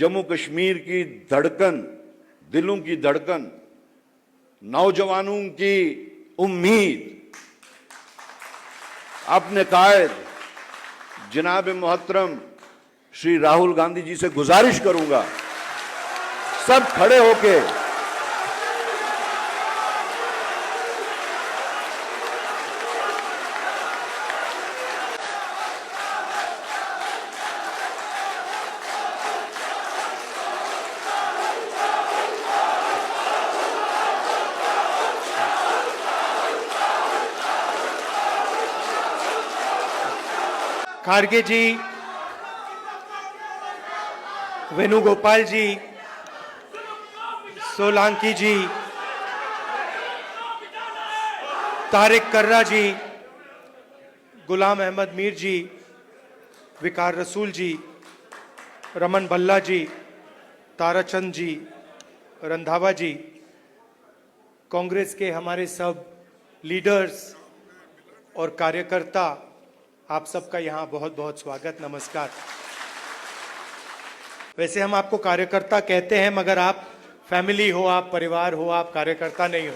जम्मू कश्मीर की धड़कन, दिलों की धड़कन, नौजवानों की उम्मीद, अपने कायद जनाब मोहतरम श्री राहुल गांधी जी से गुजारिश करूंगा, सब खड़े होके खारगे जी, वेणुगोपाल जी, सोलंकी जी, तारिक कर्रा जी, गुलाम अहमद मीर जी, विकार रसूल जी, रमन भल्ला जी, ताराचंद जी, रंधावा जी, कांग्रेस के हमारे सब लीडर्स और कार्यकर्ता, आप सबका यहाँ बहुत बहुत स्वागत, नमस्कार। वैसे हम आपको कार्यकर्ता कहते हैं, मगर आप फैमिली हो, आप परिवार हो, आप कार्यकर्ता नहीं हो।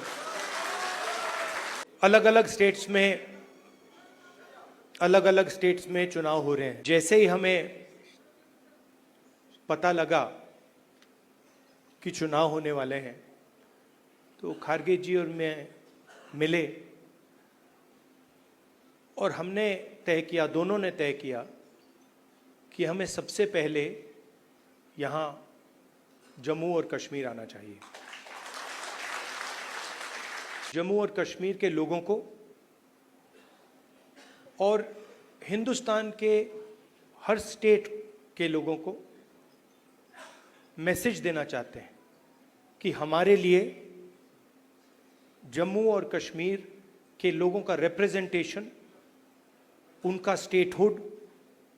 अलग अलग स्टेट्स में चुनाव हो रहे हैं। जैसे ही हमें पता लगा कि चुनाव होने वाले हैं, तो खारगे जी और मैं मिले और हमने तय किया, दोनों ने तय किया कि हमें सबसे पहले यहाँ जम्मू और कश्मीर आना चाहिए। जम्मू और कश्मीर के लोगों को और हिंदुस्तान के हर स्टेट के लोगों को मैसेज देना चाहते हैं कि हमारे लिए जम्मू और कश्मीर के लोगों का रिप्रेजेंटेशन, उनका स्टेटहुड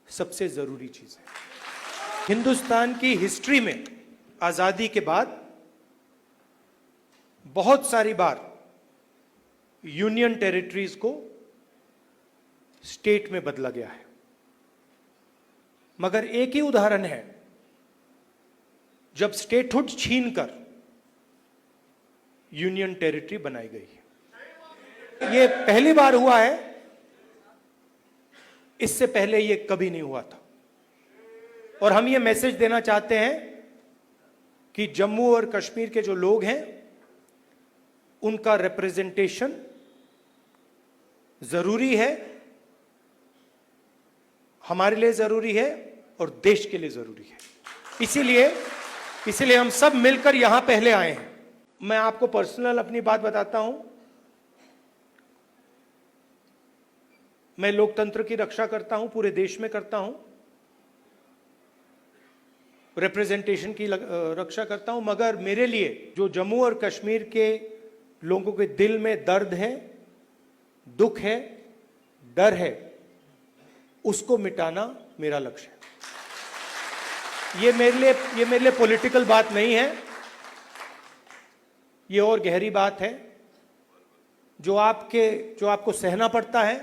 सबसे जरूरी चीज है। हिंदुस्तान की हिस्ट्री में आजादी के बाद बहुत सारी बार यूनियन टेरिटरीज को स्टेट में बदला गया है, मगर एक ही उदाहरण है जब स्टेटहुड छीनकर यूनियन टेरिटरी बनाई गई है। यह पहली बार हुआ है, इससे पहले यह कभी नहीं हुआ था। और हम यह मैसेज देना चाहते हैं कि जम्मू और कश्मीर के जो लोग हैं, उनका रिप्रेजेंटेशन जरूरी है, हमारे लिए जरूरी है और देश के लिए जरूरी है। इसीलिए हम सब मिलकर यहां पहले आए हैं। मैं आपको पर्सनल अपनी बात बताता हूं। मैं लोकतंत्र की रक्षा करता हूं, पूरे देश में करता हूं, रिप्रेजेंटेशन की रक्षा करता हूं, मगर मेरे लिए जो जम्मू और कश्मीर के लोगों के दिल में दर्द है, दुख है, डर है, उसको मिटाना मेरा लक्ष्य है। ये मेरे लिए पॉलिटिकल बात नहीं है, ये और गहरी बात है। जो आपको सहना पड़ता है,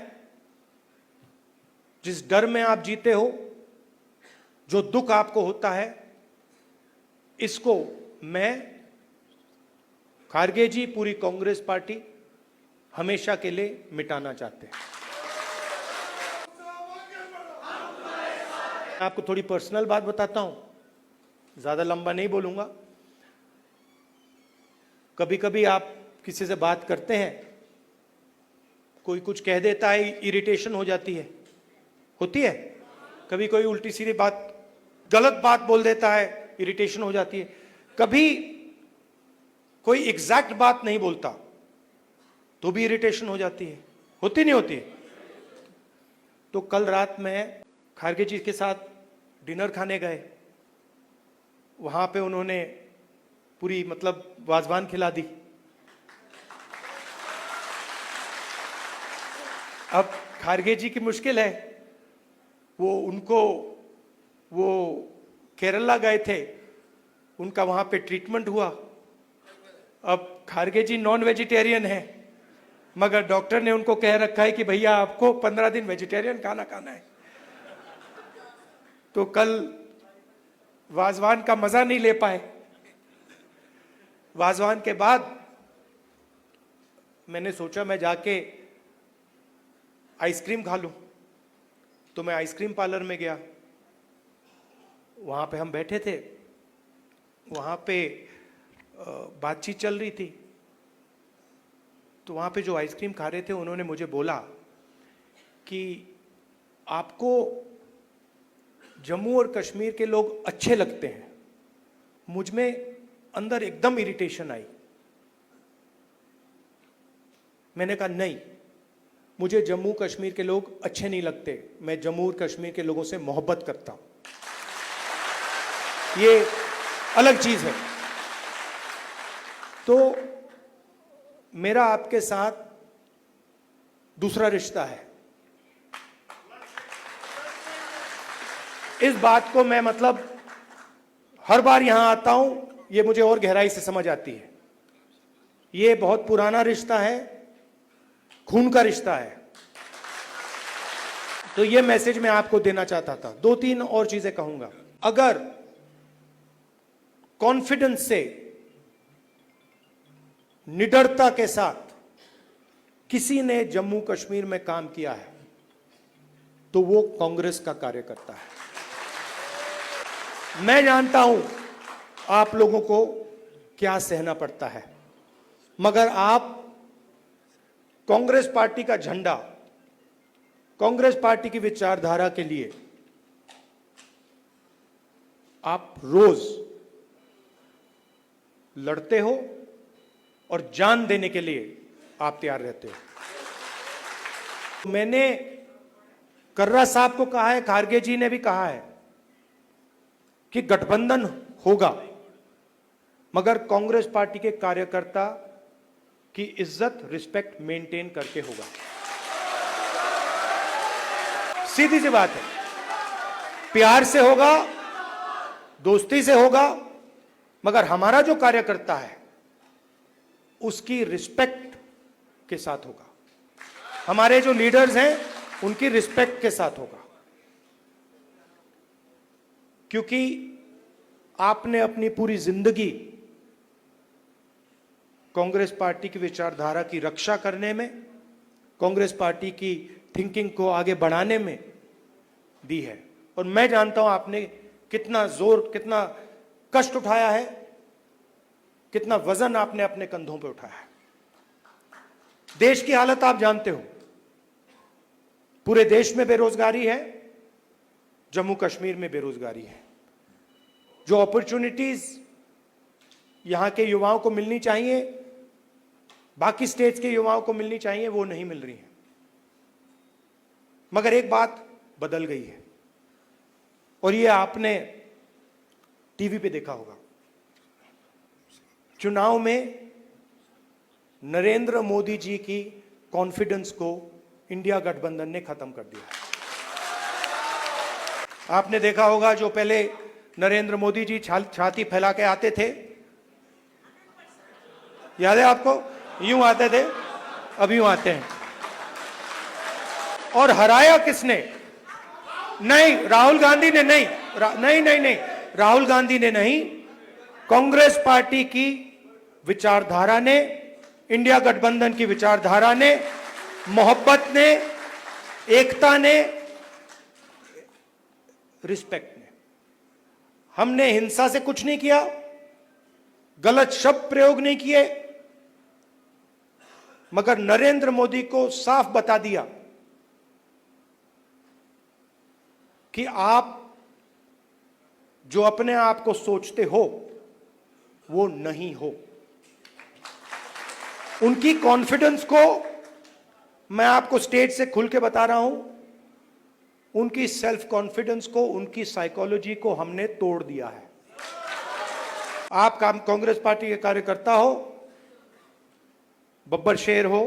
जिस डर में आप जीते हो, जो दुख आपको होता है, इसको मैं, खारगे जी, पूरी कांग्रेस पार्टी हमेशा के लिए मिटाना चाहते हैं। मैं आपको थोड़ी पर्सनल बात बताता हूं, ज्यादा लंबा नहीं बोलूंगा। कभी कभी आप किसी से बात करते हैं, कोई कुछ कह देता है, इरिटेशन हो जाती है, होती है। कभी कोई उल्टी सीधी बात, गलत बात बोल देता है, इरिटेशन हो जाती है। कभी कोई एग्जैक्ट बात नहीं बोलता तो भी इरिटेशन हो जाती है, होती नहीं होती। तो कल रात में खारगे जी के साथ डिनर खाने गए, वहां पे उन्होंने पूरी वाजवान खिला दी। अब खारगे जी की मुश्किल है, वो केरला गए थे, उनका वहां पे ट्रीटमेंट हुआ। अब खारगे जी नॉन वेजिटेरियन है, मगर डॉक्टर ने उनको कह रखा है कि भैया आपको 15 दिन वेजिटेरियन खाना खाना है। तो कल वाजवान का मजा नहीं ले पाए। वाजवान के बाद मैंने सोचा मैं जाके आइसक्रीम खा लूं, तो मैं आइसक्रीम पार्लर में गया। वहां पे हम बैठे थे, वहां पे बातचीत चल रही थी। तो वहां पे जो आइसक्रीम खा रहे थे उन्होंने मुझे बोला कि आपको जम्मू और कश्मीर के लोग अच्छे लगते हैं। मुझ में अंदर एकदम इरिटेशन आई। मैंने कहा नहीं, मुझे जम्मू कश्मीर के लोग अच्छे नहीं लगते, मैं जम्मू और कश्मीर के लोगों से मोहब्बत करता हूं, ये अलग चीज है। तो मेरा आपके साथ दूसरा रिश्ता है। इस बात को मैं मतलब हर बार यहां आता हूं, ये मुझे और गहराई से समझ आती है। ये बहुत पुराना रिश्ता है, खून का रिश्ता है। तो ये मैसेज मैं आपको देना चाहता था। 2-3 और चीजें कहूंगा। अगर कॉन्फिडेंस से, निडरता के साथ किसी ने जम्मू कश्मीर में काम किया है तो वो कांग्रेस का कार्यकर्ता है। मैं जानता हूं आप लोगों को क्या सहना पड़ता है, मगर आप कांग्रेस पार्टी का झंडा, कांग्रेस पार्टी की विचारधारा के लिए आप रोज लड़ते हो और जान देने के लिए आप तैयार रहते हो। मैंने कर्रा साहब को कहा है, खारगे जी ने भी कहा है कि गठबंधन होगा, मगर कांग्रेस पार्टी के कार्यकर्ता की इज्जत, रिस्पेक्ट मेंटेन करके होगा। सीधी सी बात है, प्यार से होगा, दोस्ती से होगा, मगर हमारा जो कार्यकर्ता है उसकी रिस्पेक्ट के साथ होगा। हमारे जो लीडर्स हैं उनकी रिस्पेक्ट के साथ होगा। क्योंकि आपने अपनी पूरी जिंदगी कांग्रेस पार्टी की विचारधारा की रक्षा करने में, कांग्रेस पार्टी की थिंकिंग को आगे बढ़ाने में दी है। और मैं जानता हूं आपने कितना जोर, कितना कष्ट उठाया है, कितना वजन आपने अपने कंधों पे उठाया है। देश की हालत आप जानते हो, पूरे देश में बेरोजगारी है, जम्मू कश्मीर में बेरोजगारी है। जो अपॉर्चुनिटीज यहां के युवाओं को मिलनी चाहिए, बाकी स्टेट्स के युवाओं को मिलनी चाहिए, वो नहीं मिल रही है। मगर एक बात बदल गई है, और ये आपने टीवी पे देखा होगा। चुनाव में नरेंद्र मोदी जी की कॉन्फिडेंस को इंडिया गठबंधन ने खत्म कर दिया। आपने देखा होगा, जो पहले नरेंद्र मोदी जी छाती फैला के आते थे, याद है आपको? यूं आते थे, अब यूं आते हैं। और हराया किसने? नहीं, राहुल गांधी ने नहीं, नहीं, राहुल गांधी ने नहीं, कांग्रेस पार्टी की विचारधारा ने, इंडिया गठबंधन की विचारधारा ने, मोहब्बत ने, एकता ने, रिस्पेक्ट ने। हमने हिंसा से कुछ नहीं किया, गलत शब्द प्रयोग नहीं किए, मगर नरेंद्र मोदी को साफ बता दिया कि आप जो अपने आप को सोचते हो वो नहीं हो। उनकी कॉन्फिडेंस को मैं आपको स्टेज से खुल के बता रहा हूं, उनकी सेल्फ कॉन्फिडेंस को, उनकी साइकोलॉजी को हमने तोड़ दिया है। आप कांग्रेस पार्टी के कार्यकर्ता हो, बब्बर शेर हो,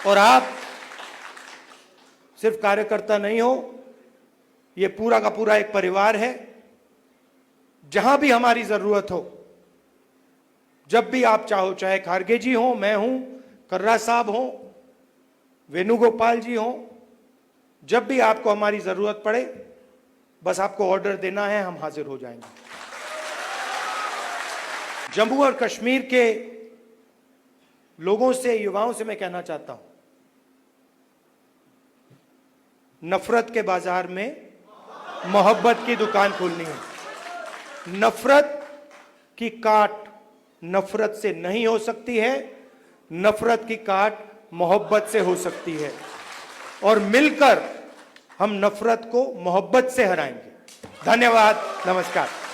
और आप सिर्फ कार्यकर्ता नहीं हो, ये पूरा का पूरा एक परिवार है। जहां भी हमारी जरूरत हो, जब भी आप चाहो, चाहे खारगे जी हो, मैं हूं, कर्रा साहब हो, वेणुगोपाल जी हो, जब भी आपको हमारी जरूरत पड़े, बस आपको ऑर्डर देना है, हम हाजिर हो जाएंगे। जम्मू और कश्मीर के लोगों से, युवाओं से मैं कहना चाहता हूं, नफरत के बाजार में मोहब्बत की दुकान खोलनी है। नफरत की काट नफरत से नहीं हो सकती है, नफरत की काट मोहब्बत से हो सकती है, और मिलकर हम नफरत को मोहब्बत से हराएंगे। धन्यवाद, नमस्कार।